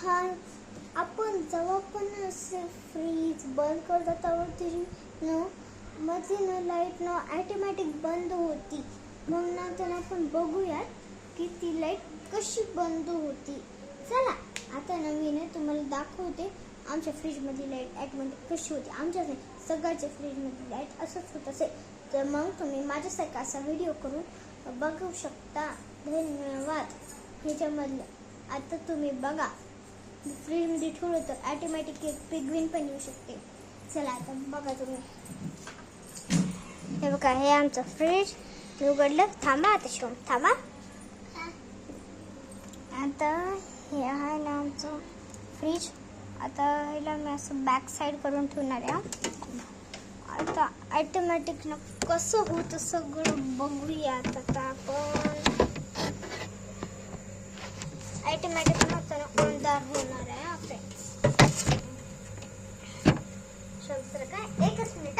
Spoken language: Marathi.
हा आपण जेव्हा पण असे फ्रीज बंद करतो तेव्हा तरी मधली लाईट ॲटोमॅटिक बंद होती. मग नंतर आपण बघूयात की ती लाईट कशी बंद होती. चला आता नवीन आहे तुम्हाला दाखवते आमच्या फ्रीजमधली लाईट ॲटोमॅटिक कशी होती. आमच्या सगळ्याच्या फ्रीजमधली लाईट असंच होत असेल तर मग तुम्ही माझ्यासारखा असा व्हिडिओ करून बघू शकता. धन्यवाद. ह्याच्यामधलं आता तुम्ही बघा फ्रीजमध्ये ठेवलं तर ॲटोमॅटिक एक पिगविन पण येऊ शकते. चला आता बघा तुम्ही. हे बघा हे आमचं फ्रीज उघडलं. थांबा आता शिवून थांबा. आता हे आहे ना आमचं फ्रीज. आता ह्याला मी असं बॅक साईड करून ठेवणार आहे. आता ॲटोमॅटिक ना कसं होतं सगळं बघूया. आता आपण ॲटोमॅटिक नव्हतं अंधार होणार आहे आपले. काय एकच मिनिट.